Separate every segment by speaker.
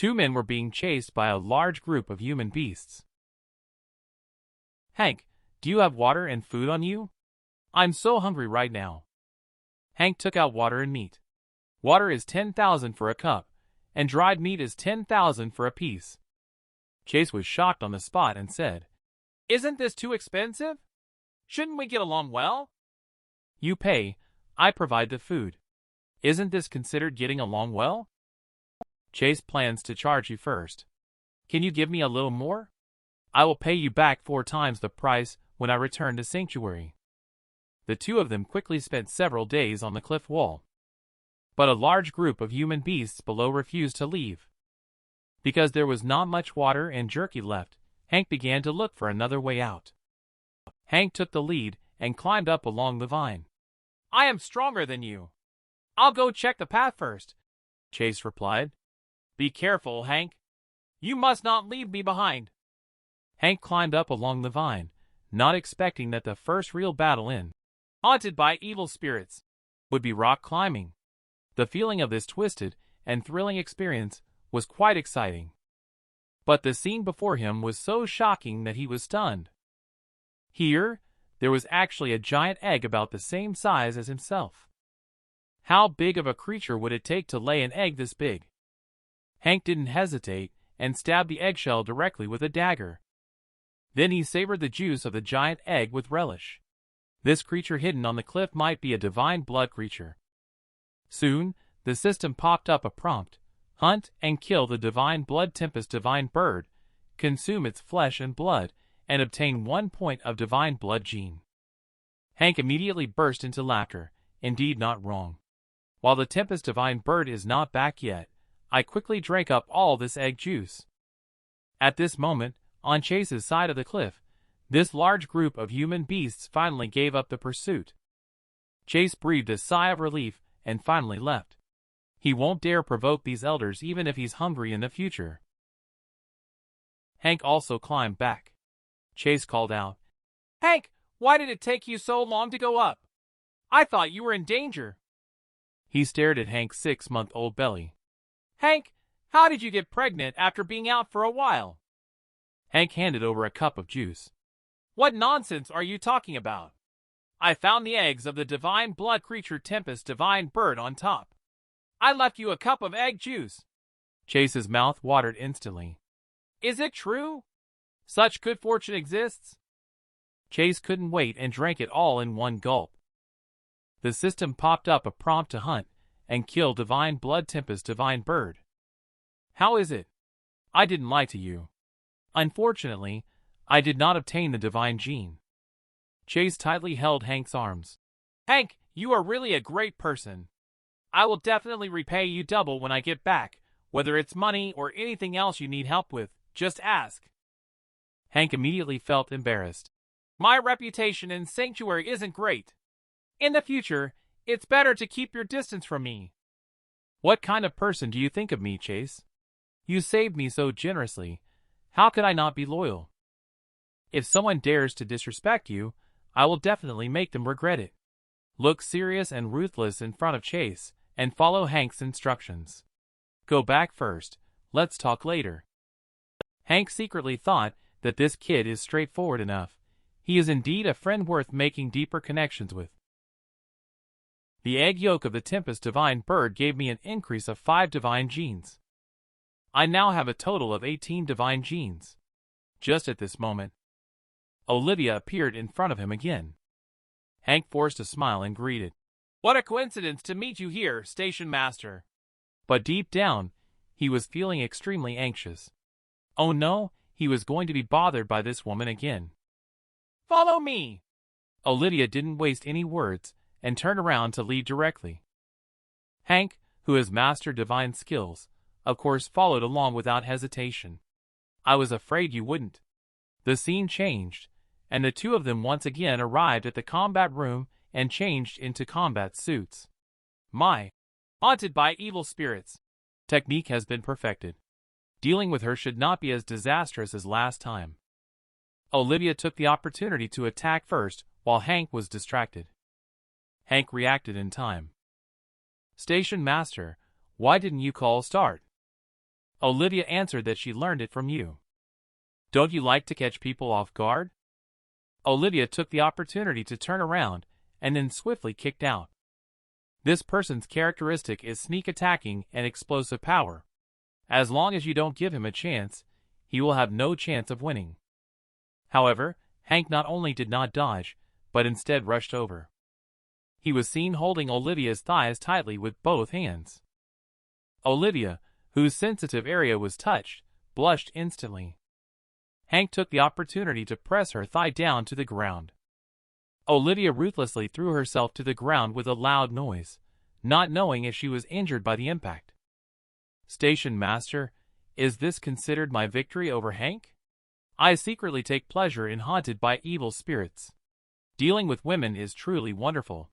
Speaker 1: Two men were being chased by a large group of human beasts. Hank, do you have water and food on you? I'm so hungry right now. Hank took out water and meat. Water is 10,000 for a cup, and dried meat is 10,000 for a piece. Chase was shocked on the spot and said, "Isn't this too expensive? Shouldn't we get along well?" "You pay, I provide the food. Isn't this considered getting along well?" "Chase plans to charge you first. Can you give me a little more? I will pay you back 4 times the price when I return to Sanctuary." The two of them quickly spent several days on the cliff wall. But a large group of human beasts below refused to leave. Because there was not much water and jerky left, Hank began to look for another way out. Hank took the lead and climbed up along the vine. "I am stronger than you. I'll go check the path first," Chase replied. "Be careful, Hank. You must not leave me behind." Hank climbed up along the vine, not expecting that the first real battle haunted by evil spirits would be rock climbing. The feeling of this twisted and thrilling experience was quite exciting. But the scene before him was so shocking that he was stunned. Here, there was actually a giant egg about the same size as himself. How big of a creature would it take to lay an egg this big? Hank didn't hesitate and stabbed the eggshell directly with a dagger. Then he savored the juice of the giant egg with relish. This creature hidden on the cliff might be a divine blood creature. Soon, the system popped up a prompt: hunt and kill the divine blood tempest divine bird, consume its flesh and blood, and obtain 1 point of divine blood gene. Hank immediately burst into laughter. Indeed, not wrong. While the tempest divine bird is not back yet, I quickly drank up all this egg juice. At this moment, on Chase's side of the cliff, this large group of human beasts finally gave up the pursuit. Chase breathed a sigh of relief and finally left. He won't dare provoke these elders even if he's hungry in the future. Hank also climbed back. Chase called out, "Hank, why did it take you so long to go up? I thought you were in danger." He stared at Hank's 6-month-old belly. "Hank, how did you get pregnant after being out for a while?" Hank handed over a cup of juice. "What nonsense are you talking about? I found the eggs of the divine blood creature tempest divine bird on top. I left you a cup of egg juice." Chase's mouth watered instantly. "Is it true? Such good fortune exists?" Chase couldn't wait and drank it all in one gulp. The system popped up a prompt to hunt and kill divine blood tempest divine bird. "How is it? I didn't lie to you. Unfortunately, I did not obtain the divine gene." Chase tightly held Hank's arms. "Hank, you are really a great person. I will definitely repay you double when I get back, whether it's money or anything else you need help with, just ask." Hank immediately felt embarrassed. "My reputation in Sanctuary isn't great. In the future, it's better to keep your distance from me." "What kind of person do you think of me, Chase? You saved me so generously. How could I not be loyal? If someone dares to disrespect you, I will definitely make them regret it." Look serious and ruthless in front of Chase, and follow Hank's instructions. Go back first, let's talk later. Hank secretly thought that this kid is straightforward enough. He is indeed a friend worth making deeper connections with. The egg yolk of the Tempest Divine Bird gave me an increase of 5 divine genes. I now have a total of 18 divine genes. Just at this moment, Olivia appeared in front of him again. Hank forced a smile and greeted, "What a coincidence to meet you here, Station Master." But deep down, he was feeling extremely anxious. Oh no, he was going to be bothered by this woman again. "Follow me." Olivia didn't waste any words and turned around to lead directly. Hank, who has mastered divine skills, of course followed along without hesitation. "I was afraid you wouldn't." The scene changed, and the two of them once again arrived at the combat room and changed into combat suits. Haunted by evil spirits. Technique has been perfected. Dealing with her should not be as disastrous as last time. Olivia took the opportunity to attack first while Hank was distracted. Hank reacted in time. "Station Master, why didn't you call start?" Olivia answered that she learned it from you. Don't you like to catch people off guard? Olivia took the opportunity to turn around and then swiftly kicked out. This person's characteristic is sneak attacking and explosive power. As long as you don't give him a chance, he will have no chance of winning. However, Hank not only did not dodge, but instead rushed over. He was seen holding Olivia's thighs tightly with both hands. Olivia, whose sensitive area was touched, blushed instantly. Hank took the opportunity to press her thigh down to the ground. Olivia ruthlessly threw herself to the ground with a loud noise, not knowing if she was injured by the impact. Station Master, is this considered my victory over Hank? I secretly take pleasure in haunted by evil spirits. Dealing with women is truly wonderful.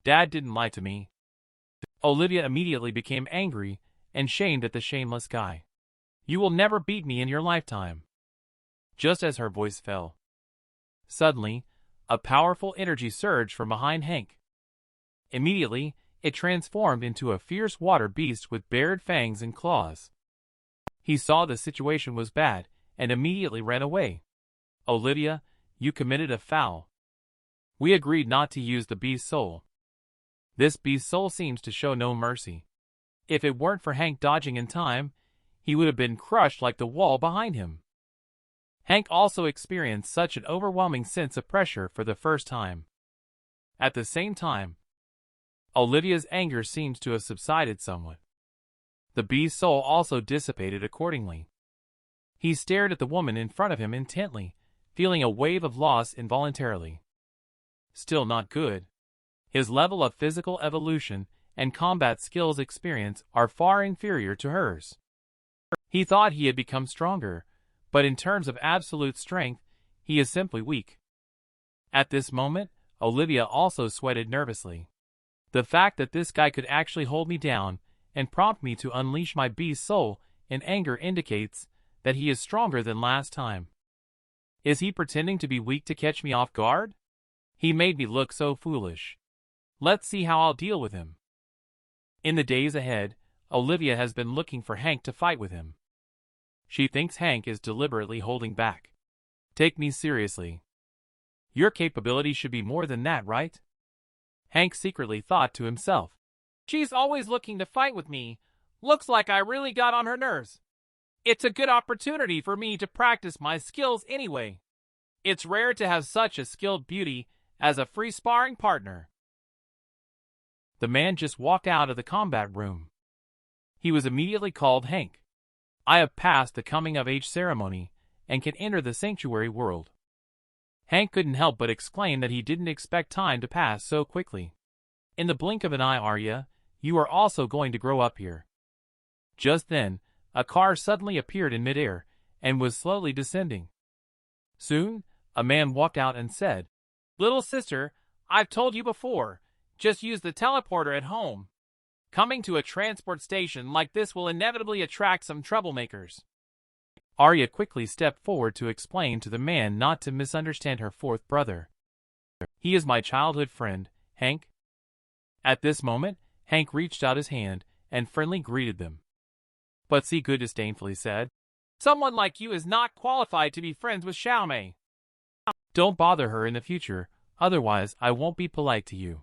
Speaker 1: Dad didn't lie to me. Olivia immediately became angry and shamed at the shameless guy. You will never beat me in your lifetime. Just as her voice fell, suddenly, a powerful energy surged from behind Hank. Immediately, it transformed into a fierce water beast with bared fangs and claws. He saw the situation was bad and immediately ran away. Olivia, you committed a foul. We agreed not to use the beast's soul. This beast's soul seems to show no mercy. If it weren't for Hank dodging in time, he would have been crushed like the wall behind him. Hank also experienced such an overwhelming sense of pressure for the first time. At the same time, Olivia's anger seems to have subsided somewhat. The beast's soul also dissipated accordingly. He stared at the woman in front of him intently, feeling a wave of loss involuntarily. Still not good. His level of physical evolution and combat skills experience are far inferior to hers. He thought he had become stronger, but in terms of absolute strength, he is simply weak. At this moment, Olivia also sweated nervously. The fact that this guy could actually hold me down and prompt me to unleash my beast soul in anger indicates that he is stronger than last time. Is he pretending to be weak to catch me off guard? He made me look so foolish. Let's see how I'll deal with him. In the days ahead, Olivia has been looking for Hank to fight with him. She thinks Hank is deliberately holding back. Take me seriously. Your capability should be more than that, right? Hank secretly thought to himself. She's always looking to fight with me. Looks like I really got on her nerves. It's a good opportunity for me to practice my skills anyway. It's rare to have such a skilled beauty as a free sparring partner. The man just walked out of the combat room. He was immediately called Hank. I have passed the coming-of-age ceremony and can enter the sanctuary world. Hank couldn't help but exclaim that he didn't expect time to pass so quickly. In the blink of an eye, Arya, you are also going to grow up here. Just then, a car suddenly appeared in midair and was slowly descending. Soon, a man walked out and said, Little sister, I've told you before, just use the teleporter at home. Coming to a transport station like this will inevitably attract some troublemakers. Arya quickly stepped forward to explain to the man not to misunderstand her fourth brother. He is my childhood friend, Hank. At this moment, Hank reached out his hand and friendly greeted them. But Sigurd disdainfully said, Someone like you is not qualified to be friends with Xiaomei. Don't bother her in the future, otherwise I won't be polite to you.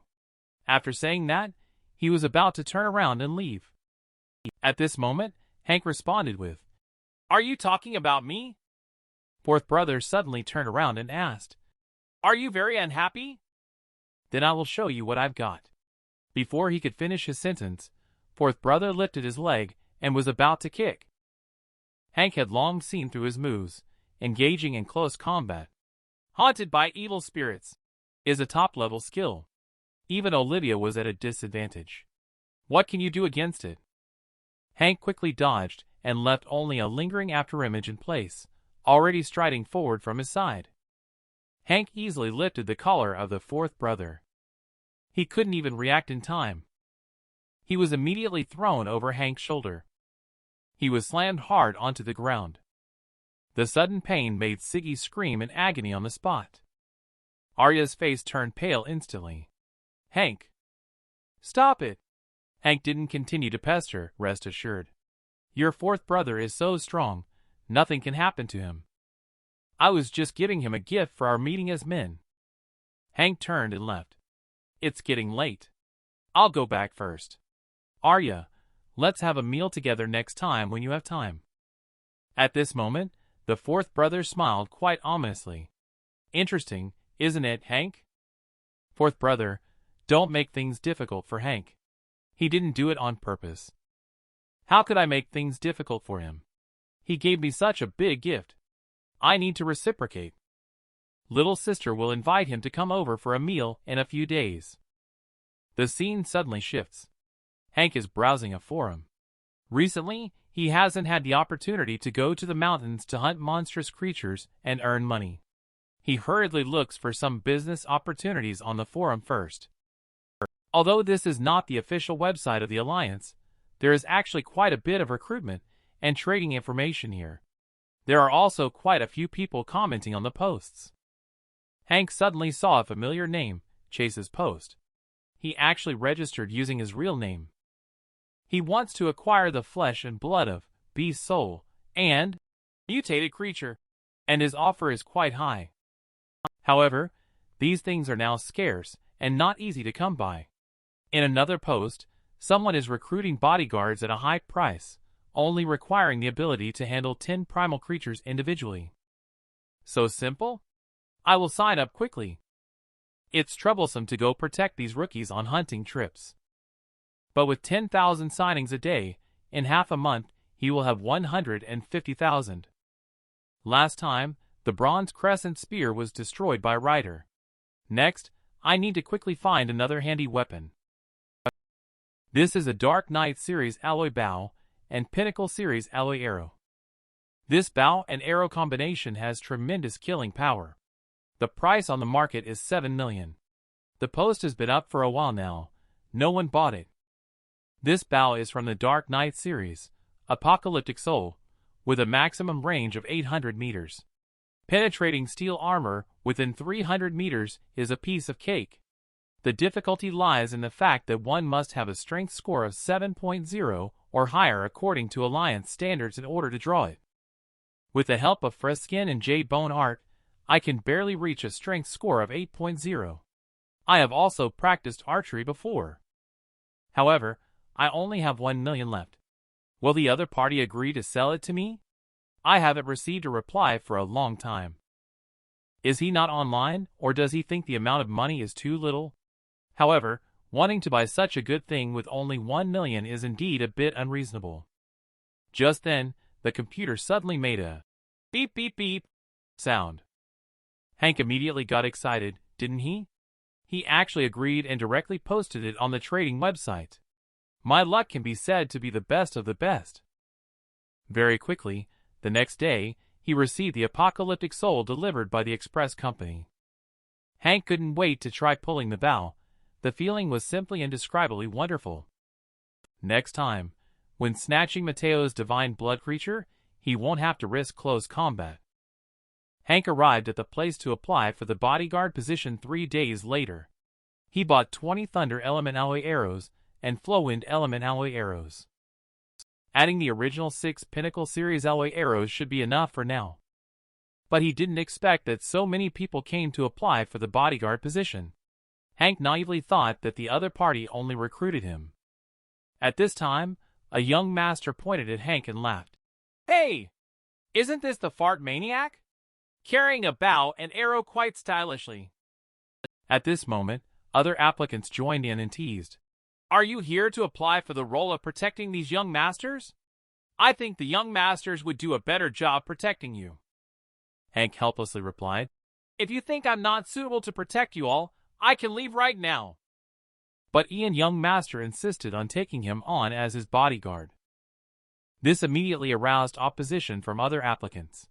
Speaker 1: After saying that, he was about to turn around and leave. At this moment, Hank responded with, Are you talking about me? Fourth brother suddenly turned around and asked, Are you very unhappy? Then I will show you what I've got. Before he could finish his sentence, fourth brother lifted his leg and was about to kick. Hank had long seen through his moves, engaging in close combat. Haunted by evil spirits is a top-level skill. Even Olivia was at a disadvantage. What can you do against it? Hank quickly dodged and left only a lingering afterimage in place, already striding forward from his side. Hank easily lifted the collar of the fourth brother. He couldn't even react in time. He was immediately thrown over Hank's shoulder. He was slammed hard onto the ground. The sudden pain made Siggy scream in agony on the spot. Arya's face turned pale instantly. Hank! Stop it! Hank didn't continue to pester, rest assured. Your fourth brother is so strong, nothing can happen to him. I was just giving him a gift for our meeting as men. Hank turned and left. It's getting late. I'll go back first. Arya, let's have a meal together next time when you have time. At this moment, the fourth brother smiled quite ominously. Interesting, isn't it, Hank? Fourth brother, don't make things difficult for Hank. He didn't do it on purpose. How could I make things difficult for him? He gave me such a big gift. I need to reciprocate. Little sister will invite him to come over for a meal in a few days. The scene suddenly shifts. Hank is browsing a forum. Recently, he hasn't had the opportunity to go to the mountains to hunt monstrous creatures and earn money. He hurriedly looks for some business opportunities on the forum first. Although this is not the official website of the Alliance, there is actually quite a bit of recruitment and trading information here. There are also quite a few people commenting on the posts. Hank suddenly saw a familiar name, Chase's post. He actually registered using his real name. He wants to acquire the flesh and blood of beast soul and mutated creature, and his offer is quite high. However, these things are now scarce and not easy to come by. In another post, someone is recruiting bodyguards at a high price, only requiring the ability to handle 10 primal creatures individually. So simple? I will sign up quickly. It's troublesome to go protect these rookies on hunting trips. But with 10,000 signings a day, in half a month, he will have 150,000. Last time, the bronze crescent spear was destroyed by Ryder. Next, I need to quickly find another handy weapon. This is a Dark Knight series alloy bow and Pinnacle series alloy arrow. This bow and arrow combination has tremendous killing power. The price on the market is 7 million. The post has been up for a while now. No one bought it. This bow is from the Dark Knight series, Apocalyptic Soul, with a maximum range of 800 meters. Penetrating steel armor within 300 meters is a piece of cake. The difficulty lies in the fact that one must have a strength score of 7.0 or higher according to Alliance standards in order to draw it. With the help of Freskin and J-Bone art, I can barely reach a strength score of 8.0. I have also practiced archery before. However, I only have 1 million left. Will the other party agree to sell it to me? I haven't received a reply for a long time. Is he not online, or does he think the amount of money is too little? However, wanting to buy such a good thing with only 1 million is indeed a bit unreasonable. Just then, the computer suddenly made a beep beep beep sound. Hank immediately got excited, didn't he? He actually agreed and directly posted it on the trading website. My luck can be said to be the best of the best. Very quickly, the next day, he received the Apocalyptic Soul delivered by the express company. Hank couldn't wait to try pulling the bow. The feeling was simply indescribably wonderful. Next time, when snatching Mateo's divine blood creature, he won't have to risk close combat. Hank arrived at the place to apply for the bodyguard position 3 days later. He bought 20 Thunder Element alloy arrows and Flowwind Element alloy arrows. Adding the original 6 Pinnacle series alloy arrows should be enough for now. But he didn't expect that so many people came to apply for the bodyguard position. Hank naively thought that the other party only recruited him. At this time, a young master pointed at Hank and laughed. "Hey! Isn't this the fart maniac? Carrying a bow and arrow quite stylishly." At this moment, other applicants joined in and teased. "Are you here to apply for the role of protecting these young masters? I think the young masters would do a better job protecting you." Hank helplessly replied, "If you think I'm not suitable to protect you all, I can leave right now." But Ian Young Master insisted on taking him on as his bodyguard. This immediately aroused opposition from other applicants.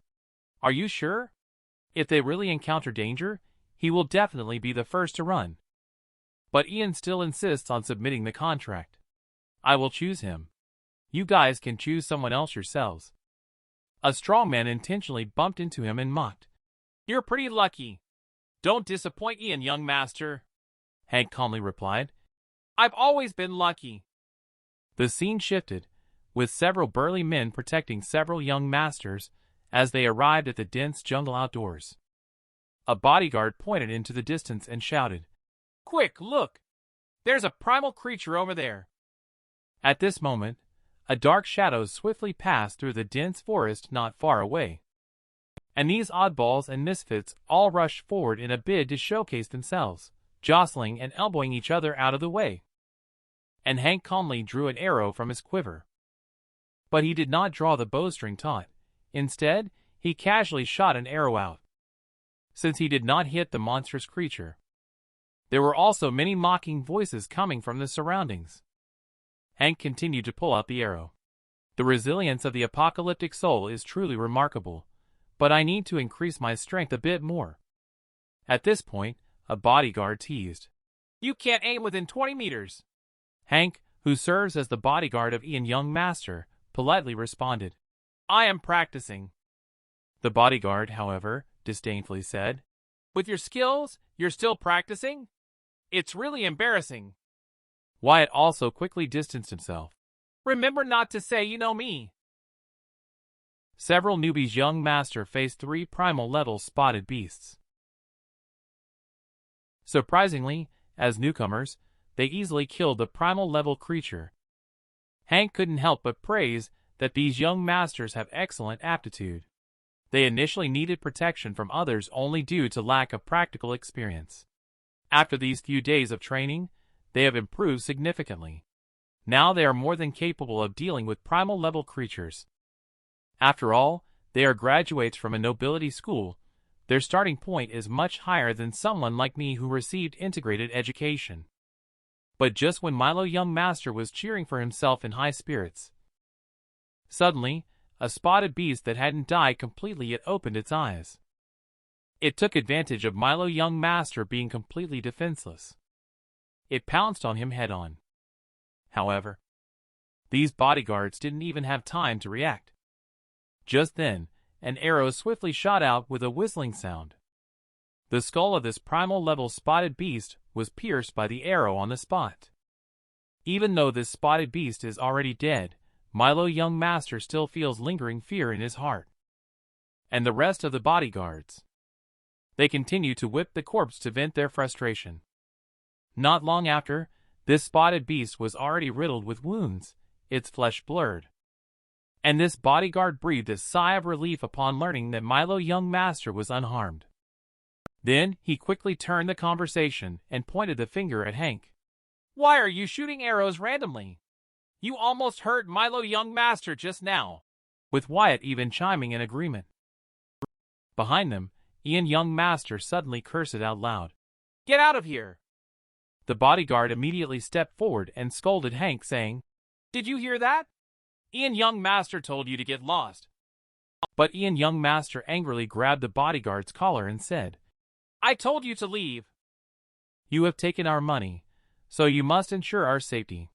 Speaker 1: "Are you sure? If they really encounter danger, he will definitely be the first to run." But Ian still insists on submitting the contract. "I will choose him. You guys can choose someone else yourselves." A strongman intentionally bumped into him and mocked. "You're pretty lucky. Don't disappoint Ian, young master," Hank calmly replied. "I've always been lucky." The scene shifted. with several burly men protecting several young masters as they arrived at the dense jungle outdoors. A bodyguard pointed into the distance and shouted, "Quick, look! There's a primal creature over there!" At this moment, a dark shadow swiftly passed through the dense forest not far away. And these oddballs and misfits all rushed forward in a bid to showcase themselves, jostling and elbowing each other out of the way. And Hank calmly drew an arrow from his quiver. But he did not draw the bowstring taut. Instead, he casually shot an arrow out. Since he did not hit the monstrous creature, there were also many mocking voices coming from the surroundings. Hank continued to pull out the arrow. The resilience of the apocalyptic soul is truly remarkable, but I need to increase my strength a bit more. At this point, a bodyguard teased, "You can't aim within 20 meters. Hank, who serves as the bodyguard of Ian Young Master, politely responded, "I am practicing." The bodyguard, however, disdainfully said, "With your skills, you're still practicing? It's really embarrassing." Wyatt also quickly distanced himself. "Remember not to say you know me." Several newbies' young master faced 3 primal-level spotted beasts. Surprisingly, as newcomers, they easily killed the primal-level creature. Hank couldn't help but praise that these young masters have excellent aptitude. They initially needed protection from others only due to lack of practical experience. After these few days of training, they have improved significantly. Now they are more than capable of dealing with primal-level creatures. After all, they are graduates from a nobility school. Their starting point is much higher than someone like me who received integrated education. But just when Milo Young Master was cheering for himself in high spirits, suddenly, a spotted beast that hadn't died completely yet opened its eyes. It took advantage of Milo Young Master being completely defenseless. It pounced on him head-on. However, these bodyguards didn't even have time to react. Just then, an arrow swiftly shot out with a whistling sound. The skull of this primal-level spotted beast was pierced by the arrow on the spot. Even though this spotted beast is already dead, Milo Young Master still feels lingering fear in his heart. And the rest of the bodyguards, they continue to whip the corpse to vent their frustration. Not long after, this spotted beast was already riddled with wounds, its flesh blurred. And this bodyguard breathed a sigh of relief upon learning that Milo Young Master was unharmed. Then, he quickly turned the conversation and pointed the finger at Hank. "Why are you shooting arrows randomly? You almost hurt Milo Young Master just now," with Wyatt even chiming in agreement. Behind them, Ian Young Master suddenly cursed out loud. "Get out of here!" The bodyguard immediately stepped forward and scolded Hank, saying, "Did you hear that? Ian Young Master told you to get lost." But Ian Young Master angrily grabbed the bodyguard's collar and said, "I told you to leave. You have taken our money, so you must ensure our safety.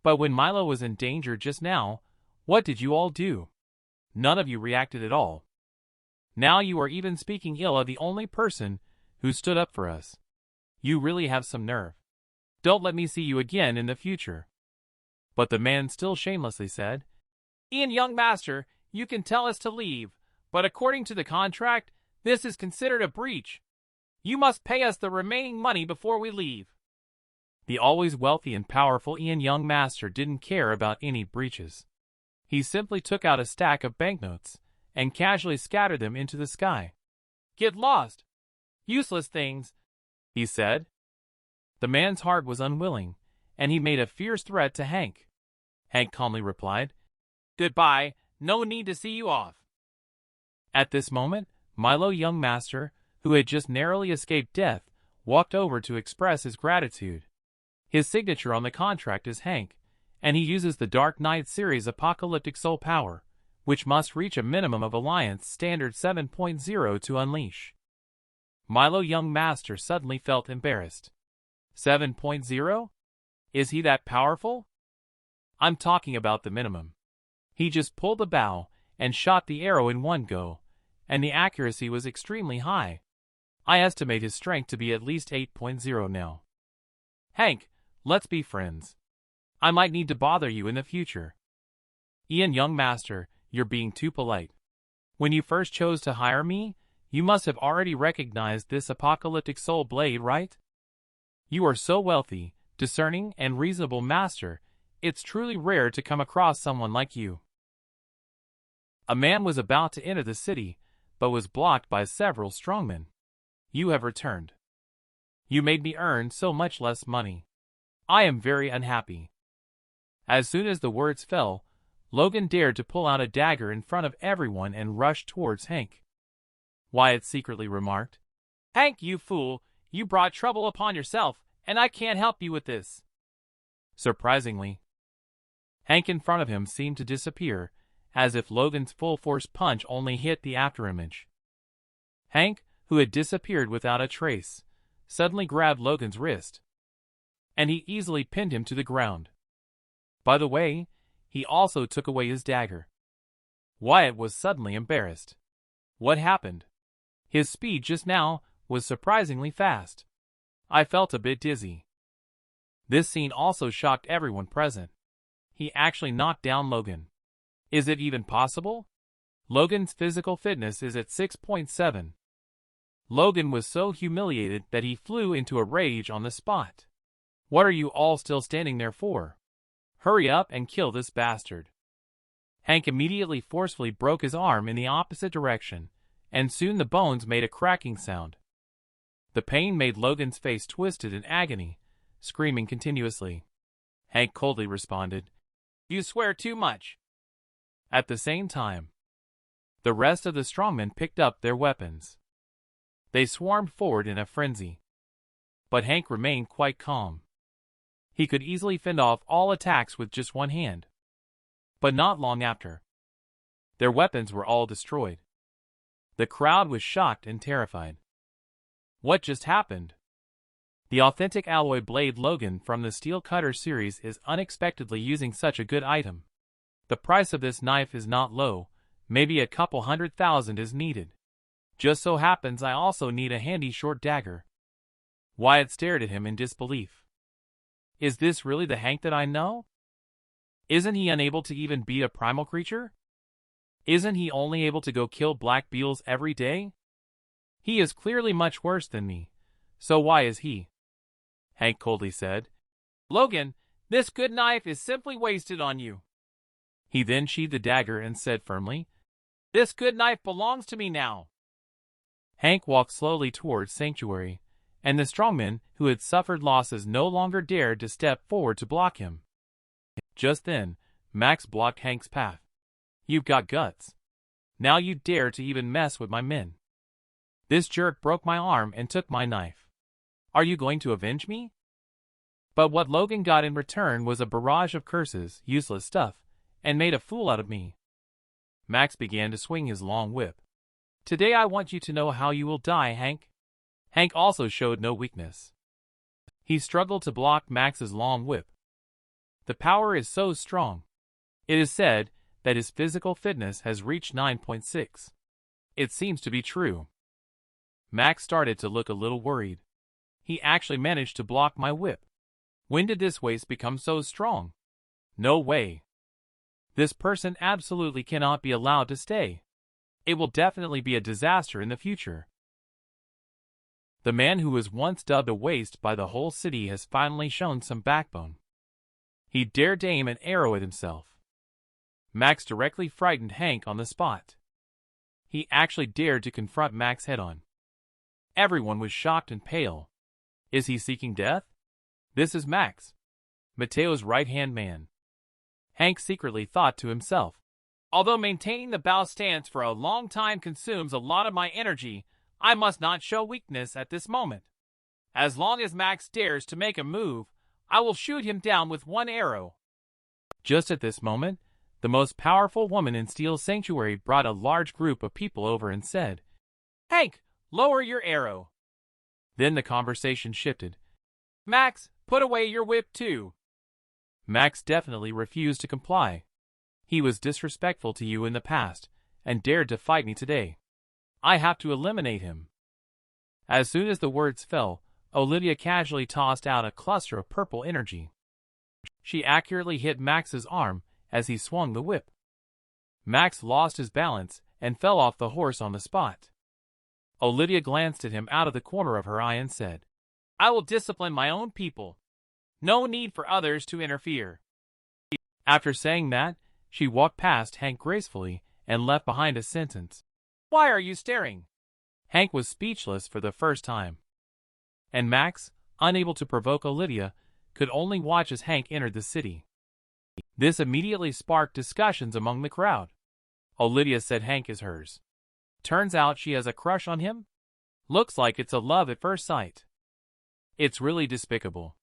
Speaker 1: But when Milo was in danger just now, what did you all do? None of you reacted at all. Now you are even speaking ill of the only person who stood up for us. You really have some nerve. Don't let me see you again in the future." But the man still shamelessly said, "Ian Young Master, you can tell us to leave, but according to the contract, this is considered a breach. You must pay us the remaining money before we leave." The always wealthy and powerful Ian Young Master didn't care about any breaches. He simply took out a stack of banknotes and casually scattered them into the sky. "Get lost, useless things," he said. The man's heart was unwilling, and he made a fierce threat to Hank. Hank calmly replied, "Goodbye, no need to see you off." At this moment, Milo Young Master, who had just narrowly escaped death, walked over to express his gratitude. His signature on the contract is Hank, and he uses the Dark Knight series Apocalyptic Soul Power, which must reach a minimum of Alliance Standard 7.0 to unleash. Milo Young Master suddenly felt embarrassed. 7.0? Is he that powerful? I'm talking about the minimum. He just pulled the bow and shot the arrow in one go, and the accuracy was extremely high. I estimate his strength to be at least 8.0 now. Hank, let's be friends. I might need to bother you in the future. Ian, young master, you're being too polite. When you first chose to hire me, you must have already recognized this apocalyptic soul blade, right? You are so wealthy, discerning, and reasonable, master. It's truly rare to come across someone like you. A man was about to enter the city, but was blocked by several strongmen. You have returned. You made me earn so much less money. I am very unhappy. As soon as the words fell, Logan dared to pull out a dagger in front of everyone and rush towards Hank. Wyatt secretly remarked, "Hank, you fool, you brought trouble upon yourself, and I can't help you with this." Surprisingly, Hank in front of him seemed to disappear, as if Logan's full-force punch only hit the afterimage. Hank, who had disappeared without a trace, suddenly grabbed Logan's wrist, and he easily pinned him to the ground. By the way, he also took away his dagger. Wyatt was suddenly embarrassed. What happened? His speed just now was surprisingly fast. I felt a bit dizzy. This scene also shocked everyone present. He actually knocked down Logan. Is it even possible? Logan's physical fitness is at 6.7. Logan was so humiliated that he flew into a rage on the spot. What are you all still standing there for? Hurry up and kill this bastard. Hank immediately forcefully broke his arm in the opposite direction, and soon the bones made a cracking sound. The pain made Logan's face twisted in agony, screaming continuously. Hank coldly responded, "You swear too much." At the same time, the rest of the strongmen picked up their weapons. They swarmed forward in a frenzy. But Hank remained quite calm. He could easily fend off all attacks with just one hand. But not long after, their weapons were all destroyed. The crowd was shocked and terrified. What just happened? The authentic alloy blade Logan from the Steel Cutter series is unexpectedly using such a good item. The price of this knife is not low, maybe a couple $100,000 is needed. Just so happens I also need a handy short dagger. Wyatt stared at him in disbelief. Is this really the Hank that I know? Isn't he unable to even beat a primal creature? Isn't he only able to go kill black beetles every day? He is clearly much worse than me, so why is he? Hank coldly said, "Logan, this good knife is simply wasted on you." He then sheathed the dagger and said firmly, "This good knife belongs to me now." Hank walked slowly towards Sanctuary, and the strongmen who had suffered losses no longer dared to step forward to block him. Just then, Max blocked Hank's path. "You've got guts. Now you dare to even mess with my men. This jerk broke my arm and took my knife. Are you going to avenge me?" But what Logan got in return was a barrage of curses, useless stuff, and made a fool out of me. Max began to swing his long whip. "Today I want you to know how you will die, Hank." Hank also showed no weakness. He struggled to block Max's long whip. The power is so strong. It is said that his physical fitness has reached 9.6. It seems to be true. Max started to look a little worried. He actually managed to block my whip. When did this waste become so strong? No way. This person absolutely cannot be allowed to stay. It will definitely be a disaster in the future. The man who was once dubbed a waste by the whole city has finally shown some backbone. He dared to aim an arrow at himself. Max directly frightened Hank on the spot. He actually dared to confront Max head-on. Everyone was shocked and pale. Is he seeking death? This is Max, Mateo's right-hand man. Hank secretly thought to himself, although maintaining the bow stance for a long time consumes a lot of my energy, I must not show weakness at this moment. As long as Max dares to make a move, I will shoot him down with one arrow. Just at this moment, the most powerful woman in Steel Sanctuary brought a large group of people over and said, "Hank, lower your arrow." Then the conversation shifted. "Max, put away your whip too." Max definitely refused to comply. He was disrespectful to you in the past, and dared to fight me today. I have to eliminate him. As soon as the words fell, Olivia casually tossed out a cluster of purple energy. She accurately hit Max's arm as he swung the whip. Max lost his balance and fell off the horse on the spot. Olivia glanced at him out of the corner of her eye and said, "I will discipline my own people. No need for others to interfere." After saying that, she walked past Hank gracefully and left behind a sentence. "Why are you staring?" Hank was speechless for the first time. And Max, unable to provoke Olivia, could only watch as Hank entered the city. This immediately sparked discussions among the crowd. Olivia said Hank is hers. Turns out she has a crush on him? Looks like it's a love at first sight. It's really despicable.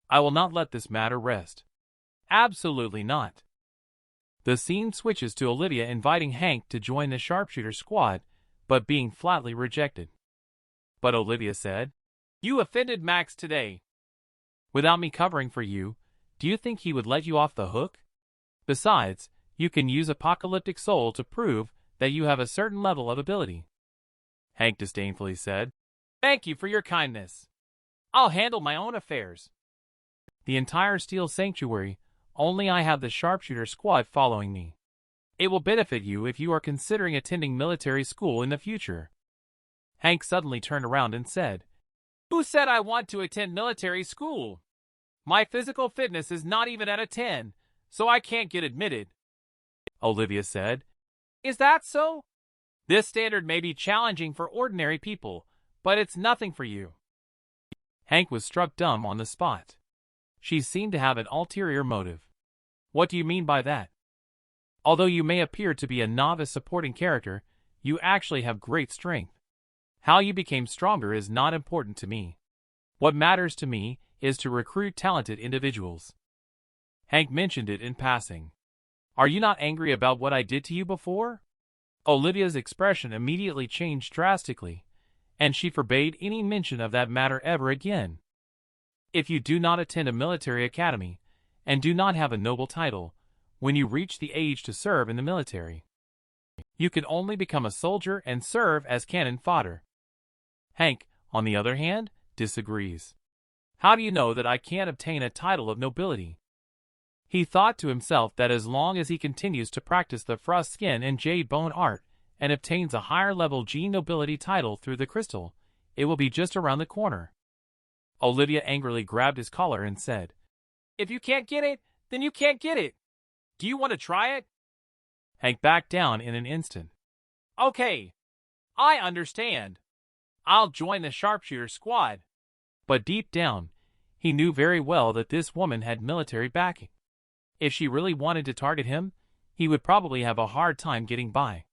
Speaker 1: I will not let this matter rest. Absolutely not. The scene switches to Olivia inviting Hank to join the sharpshooter squad, but being flatly rejected. But Olivia said, "You offended Max today. Without me covering for you, do you think he would let you off the hook? Besides, you can use Apocalyptic Soul to prove that you have a certain level of ability." Hank disdainfully said, "Thank you for your kindness. I'll handle my own affairs. The entire Steel Sanctuary, only I have the sharpshooter squad following me. It will benefit you if you are considering attending military school in the future." Hank suddenly turned around and said, "Who said I want to attend military school? My physical fitness is not even at a 10, so I can't get admitted." Olivia said, "Is that so? This standard may be challenging for ordinary people, but it's nothing for you." Hank was struck dumb on the spot. She seemed to have an ulterior motive. What do you mean by that? Although you may appear to be a novice supporting character, you actually have great strength. How you became stronger is not important to me. What matters to me is to recruit talented individuals. Hank mentioned it in passing. "Are you not angry about what I did to you before?" Olivia's expression immediately changed drastically, and she forbade any mention of that matter ever again. If you do not attend a military academy, and do not have a noble title, when you reach the age to serve in the military, you can only become a soldier and serve as cannon fodder. Hank, on the other hand, disagrees. "How do you know that I can't obtain a title of nobility?" He thought to himself that as long as he continues to practice the frost skin and jade bone art, and obtains a higher level G nobility title through the crystal, it will be just around the corner. Olivia angrily grabbed his collar and said, "If you can't get it, then you can't get it. Do you want to try it?" Hank backed down in an instant. "Okay, I understand. I'll join the sharpshooter squad." But deep down, he knew very well that this woman had military backing. If she really wanted to target him, he would probably have a hard time getting by.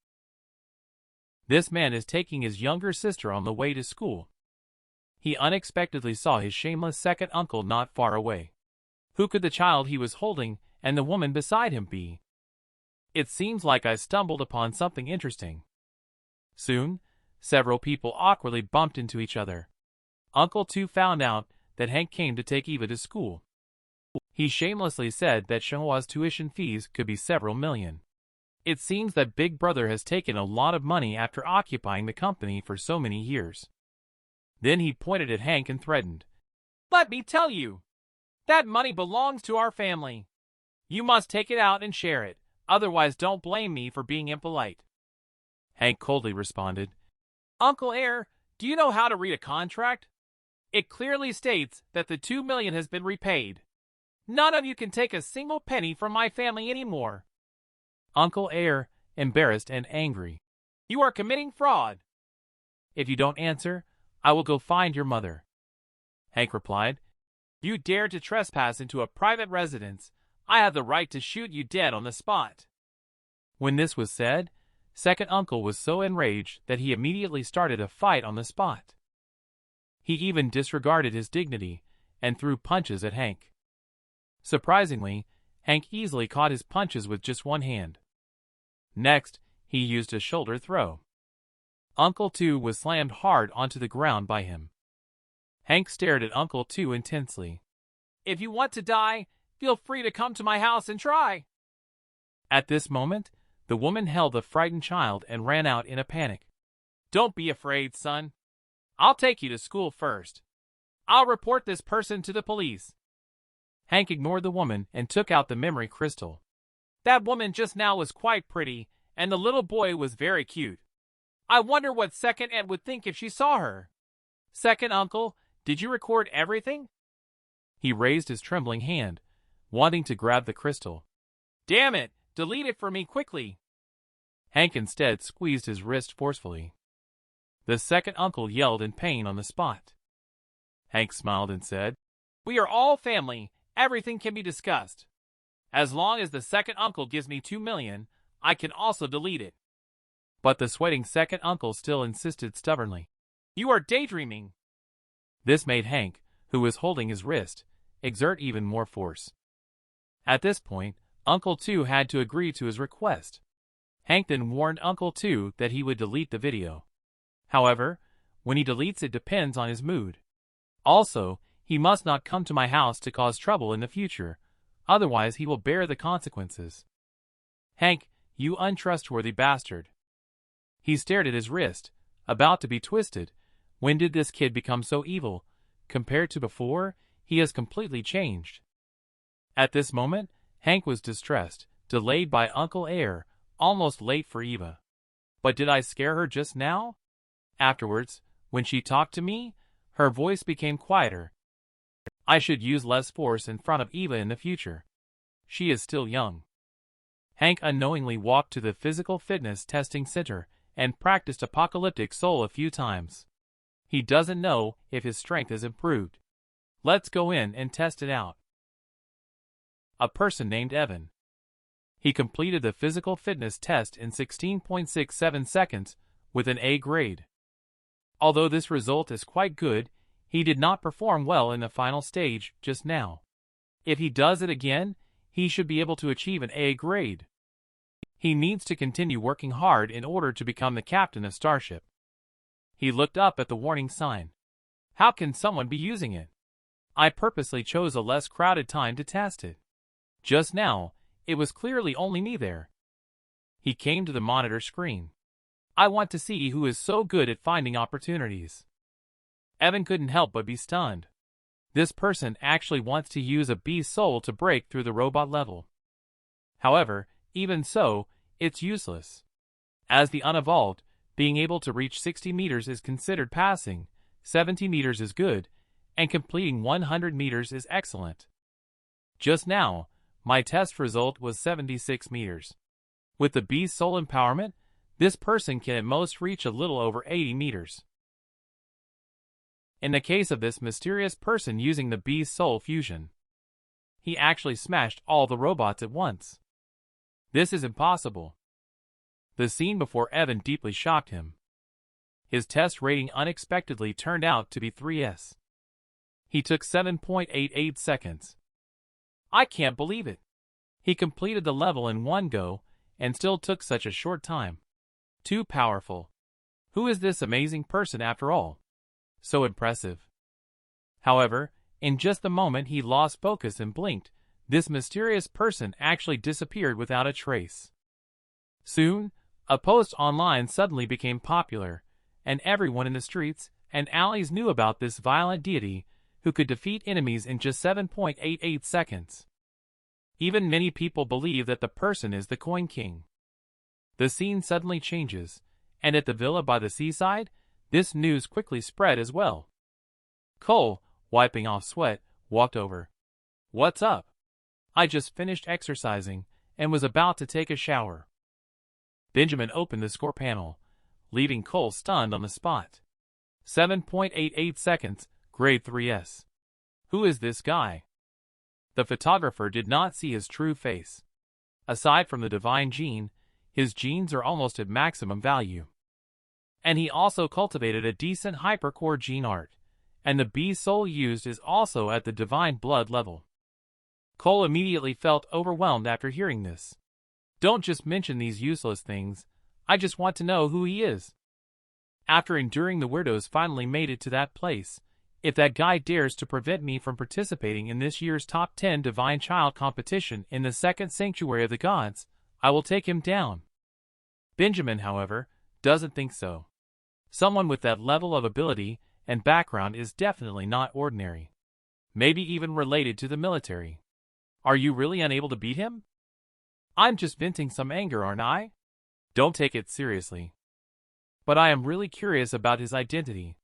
Speaker 1: This man is taking his younger sister on the way to school. He unexpectedly saw his shameless second uncle not far away. Who could the child he was holding and the woman beside him be? It seems like I stumbled upon something interesting. Soon, several people awkwardly bumped into each other. Uncle Tu found out that Hank came to take Eva to school. He shamelessly said that Shenhua's tuition fees could be several million. It seems that Big Brother has taken a lot of money after occupying the company for so many years. Then he pointed at Hank and threatened, "Let me tell you, that money belongs to our family. You must take it out and share it, otherwise don't blame me for being impolite." Hank coldly responded, "Uncle Air, do you know how to read a contract? It clearly states that the 2 million has been repaid. None of you can take a single penny from my family anymore." Uncle Air, embarrassed and angry, "You are committing fraud." "If you don't answer, I will go find your mother." Hank replied, "You dare to trespass into a private residence, I have the right to shoot you dead on the spot." When this was said, second uncle was so enraged that he immediately started a fight on the spot. He even disregarded his dignity and threw punches at Hank. Surprisingly, Hank easily caught his punches with just one hand. Next, he used a shoulder throw. Uncle Tu was slammed hard onto the ground by him. Hank stared at Uncle Tu intensely. "If you want to die, feel free to come to my house and try." At this moment, the woman held the frightened child and ran out in a panic. "Don't be afraid, son. I'll take you to school first. I'll report this person to the police." Hank ignored the woman and took out the memory crystal. That woman just now was quite pretty, and the little boy was very cute. I wonder what second aunt would think if she saw her. Second uncle, did you record everything? He raised his trembling hand, wanting to grab the crystal. Damn it, delete it for me quickly. Hank instead squeezed his wrist forcefully. The second uncle yelled in pain on the spot. Hank smiled and said, We are all family, everything can be discussed. As long as the second uncle gives me 2 million, I can also delete it. But the sweating second uncle still insisted stubbornly. You are daydreaming. This made Hank, who was holding his wrist, exert even more force. At this point, Uncle 2 had to agree to his request. Hank then warned Uncle 2 that he would delete the video. However, when he deletes it depends on his mood. Also, he must not come to my house to cause trouble in the future, otherwise he will bear the consequences. Hank, you untrustworthy bastard. He stared at his wrist, about to be twisted. When did this kid become so evil? Compared to before, he has completely changed. At this moment, Hank was distressed, delayed by Uncle Air, almost late for Eva. But did I scare her just now? Afterwards, when she talked to me, her voice became quieter. I should use less force in front of Eva in the future. She is still young. Hank unknowingly walked to the physical fitness testing center and practiced Apocalyptic Soul a few times. He doesn't know if his strength has improved. Let's go in and test it out. A person named Evan. He completed the physical fitness test in 16.67 seconds with an A grade. Although this result is quite good, he did not perform well in the final stage just now. If he does it again, he should be able to achieve an A grade. He needs to continue working hard in order to become the captain of Starship. He looked up at the warning sign. How can someone be using it? I purposely chose a less crowded time to test it. Just now, it was clearly only me there. He came to the monitor screen. I want to see who is so good at finding opportunities. Evan couldn't help but be stunned. This person actually wants to use a beast soul to break through the robot level. However, even so, it's useless. As the unevolved, being able to reach 60 meters is considered passing, 70 meters is good, and completing 100 meters is excellent. Just now, my test result was 76 meters. With the beast soul empowerment, this person can at most reach a little over 80 meters. In the case of this mysterious person using the beast soul fusion, he actually smashed all the robots at once. This is impossible. The scene before Evan deeply shocked him. His test rating unexpectedly turned out to be 3S. He took 7.88 seconds. I can't believe it. He completed the level in one go and still took such a short time. Too powerful. Who is this amazing person after all? So impressive. However, in just the moment he lost focus and blinked, this mysterious person actually disappeared without a trace. Soon, a post online suddenly became popular, and everyone in the streets and alleys knew about this violent deity who could defeat enemies in just 7.88 seconds. Even many people believe that the person is the Coin King. The scene suddenly changes, and at the villa by the seaside, this news quickly spread as well. Cole, wiping off sweat, walked over. What's up? I just finished exercising and was about to take a shower. Benjamin opened the score panel, leaving Cole stunned on the spot. 7.88 seconds, grade 3S. Who is this guy? The photographer did not see his true face. Aside from the divine gene, his genes are almost at maximum value. And he also cultivated a decent hypercore gene art, and the beast soul used is also at the divine blood level. Cole immediately felt overwhelmed after hearing this. Don't just mention these useless things, I just want to know who he is. After enduring the weirdos finally made it to that place, if that guy dares to prevent me from participating in this year's top 10 Divine Child competition in the second Sanctuary of the Gods, I will take him down. Benjamin, however, doesn't think so. Someone with that level of ability and background is definitely not ordinary. Maybe even related to the military. Are you really unable to beat him? I'm just venting some anger, aren't I? Don't take it seriously. But I am really curious about his identity.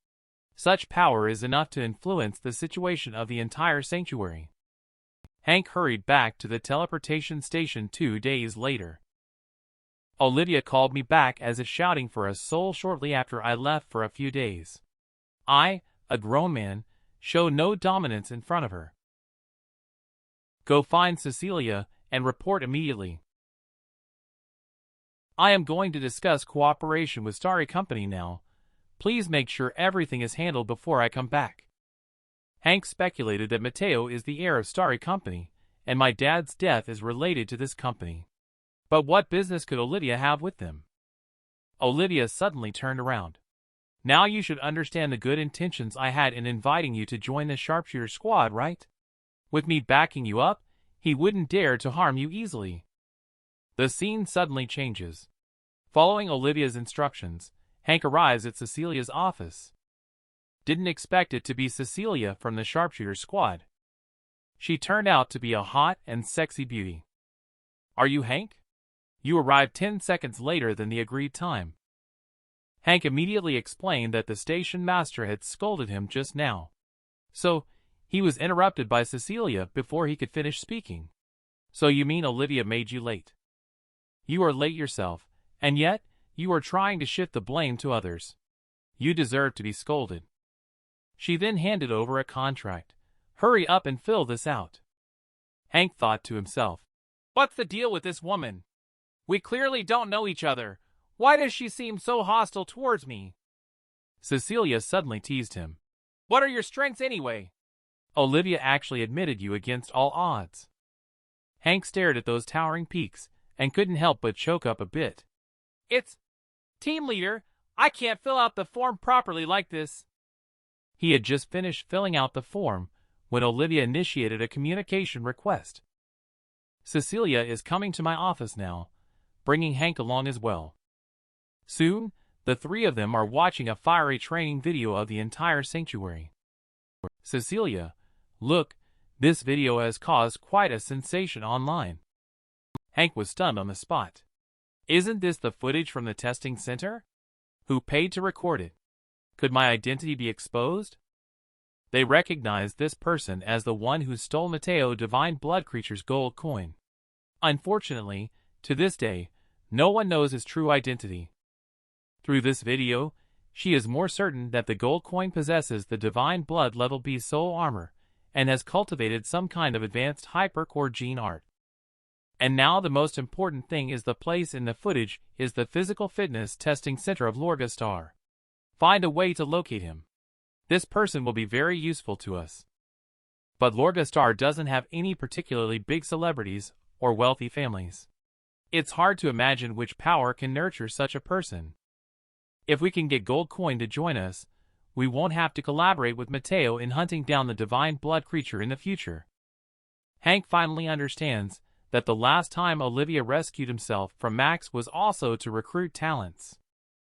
Speaker 1: Such power is enough to influence the situation of the entire sanctuary. Hank hurried back to the teleportation station 2 days later. Olivia called me back as if shouting for a soul shortly after I left for a few days. I, a grown man, showed no dominance in front of her. Go find Cecilia and report immediately. I am going to discuss cooperation with Starry Company now. Please make sure everything is handled before I come back. Hank speculated that Mateo is the heir of Starry Company, and my dad's death is related to this company. But what business could Olivia have with them? Olivia suddenly turned around. Now you should understand the good intentions I had in inviting you to join the sharpshooter squad, right? With me backing you up, he wouldn't dare to harm you easily. The scene suddenly changes. Following Olivia's instructions, Hank arrives at Cecilia's office. Didn't expect it to be Cecilia from the sharpshooter squad. She turned out to be a hot and sexy beauty. Are you Hank? You arrived 10 seconds later than the agreed time. Hank immediately explained that the station master had scolded him just now. So, he was interrupted by Cecilia before he could finish speaking. So you mean Olivia made you late? You are late yourself, and yet, you are trying to shift the blame to others. You deserve to be scolded. She then handed over a contract. Hurry up and fill this out. Hank thought to himself. What's the deal with this woman? We clearly don't know each other. Why does she seem so hostile towards me? Cecilia suddenly teased him. What are your strengths anyway? Olivia actually admitted you against all odds. Hank stared at those towering peaks and couldn't help but choke up a bit. It's team leader. I can't fill out the form properly like this. He had just finished filling out the form when Olivia initiated a communication request. Cecilia is coming to my office now, bringing Hank along as well. Soon, the three of them are watching a fiery training video of the entire sanctuary. Cecilia, look, this video has caused quite a sensation online. Hank was stunned on the spot. Isn't this the footage from the testing center? Who paid to record it? Could my identity be exposed? They recognized this person as the one who stole Mateo Divine Blood Creature's gold coin. Unfortunately, to this day, no one knows his true identity. Through this video, she is more certain that the gold coin possesses the Divine Blood Level B soul armor and has cultivated some kind of advanced hypercore gene art. And now the most important thing is the place in the footage is the physical fitness testing center of Lorgastar. Find a way to locate him. This person will be very useful to us. But Lorgastar doesn't have any particularly big celebrities or wealthy families. It's hard to imagine which power can nurture such a person. If we can get Gold Coin to join us, we won't have to collaborate with Mateo in hunting down the Divine Blood Creature in the future. Hank finally understands that the last time Olivia rescued himself from Max was also to recruit talents.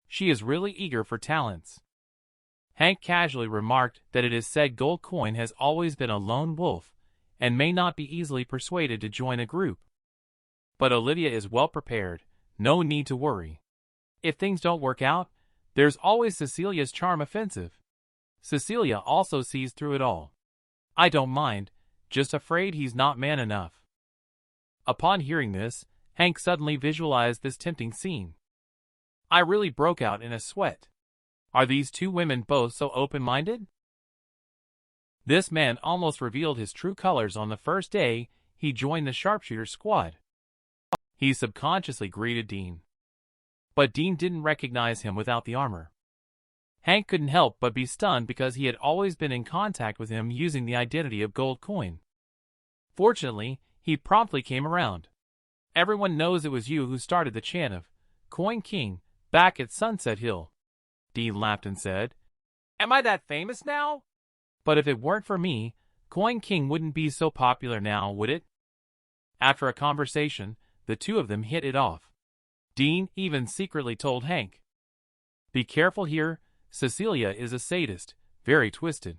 Speaker 1: She is really eager for talents. Hank casually remarked that it is said Gold Coin has always been a lone wolf and may not be easily persuaded to join a group. But Olivia is well prepared, no need to worry. If things don't work out, there's always Cecilia's charm offensive. Cecilia also sees through it all. I don't mind, just afraid he's not man enough. Upon hearing this, Hank suddenly visualized this tempting scene. I really broke out in a sweat. Are these two women both so open-minded? This man almost revealed his true colors on the first day he joined the sharpshooter squad. He subconsciously greeted Dean. But Dean didn't recognize him without the armor. Hank couldn't help but be stunned because he had always been in contact with him using the identity of Gold Coin. Fortunately, he promptly came around. Everyone knows it was you who started the chant of Coin King back at Sunset Hill. Dean laughed and said, Am I that famous now? But if it weren't for me, Coin King wouldn't be so popular now, would it? After a conversation, the two of them hit it off. Dean even secretly told Hank, Be careful here, Cecilia is a sadist, very twisted.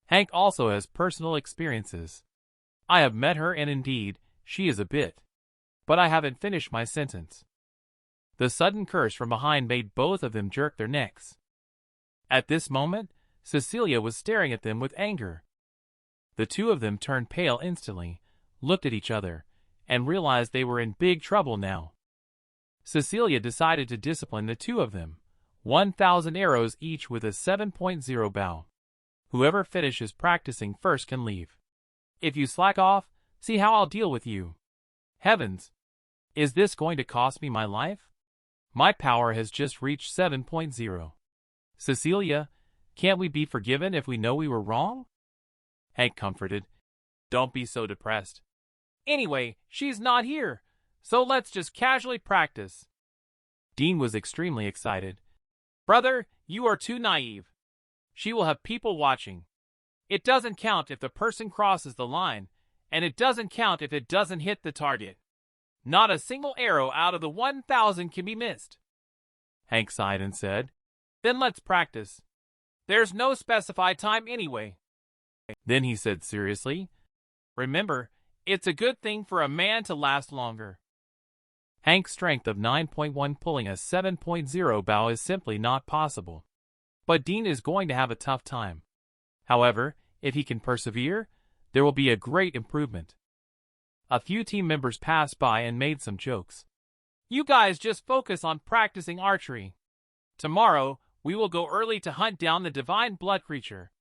Speaker 1: Hank also has personal experiences. I have met her and indeed, she is a bit But I haven't finished my sentence. The sudden curse from behind made both of them jerk their necks. At this moment, Cecilia was staring at them with anger. The two of them turned pale instantly, looked at each other, and realized they were in big trouble now. Cecilia decided to discipline the two of them, 1,000 arrows each with a 7.0 bow. Whoever finishes practicing first can leave. If you slack off, see how I'll deal with you. Heavens! Is this going to cost me my life? My power has just reached 7.0. Cecilia, can't we be forgiven if we know we were wrong? Hank comforted. Don't be so depressed. Anyway, she's not here, so let's just casually practice. Dean was extremely excited. Brother, you are too naive. She will have people watching. It doesn't count if the person crosses the line, and it doesn't count if it doesn't hit the target. Not a single arrow out of the 1,000 can be missed. Hank sighed and said, Then let's practice. There's no specified time anyway. Then he said seriously, Remember, it's a good thing for a man to last longer. Hank's strength of 9.1 pulling a 7.0 bow is simply not possible. But Dean is going to have a tough time. However, if he can persevere, there will be a great improvement. A few team members passed by and made some jokes. You guys just focus on practicing archery. Tomorrow, we will go early to hunt down the divine blood creature.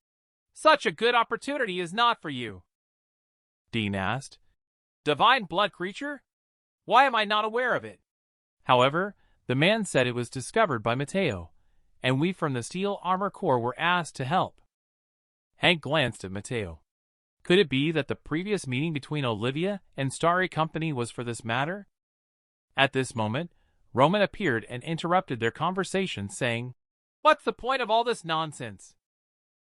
Speaker 1: Such a good opportunity is not for you. Dean asked. Divine blood creature? Why am I not aware of it? However, the man said it was discovered by Mateo, and we from the Steel Armor Corps were asked to help. Hank glanced at Mateo. Could it be that the previous meeting between Olivia and Starry Company was for this matter? At this moment, Roman appeared and interrupted their conversation, saying, What's the point of all this nonsense?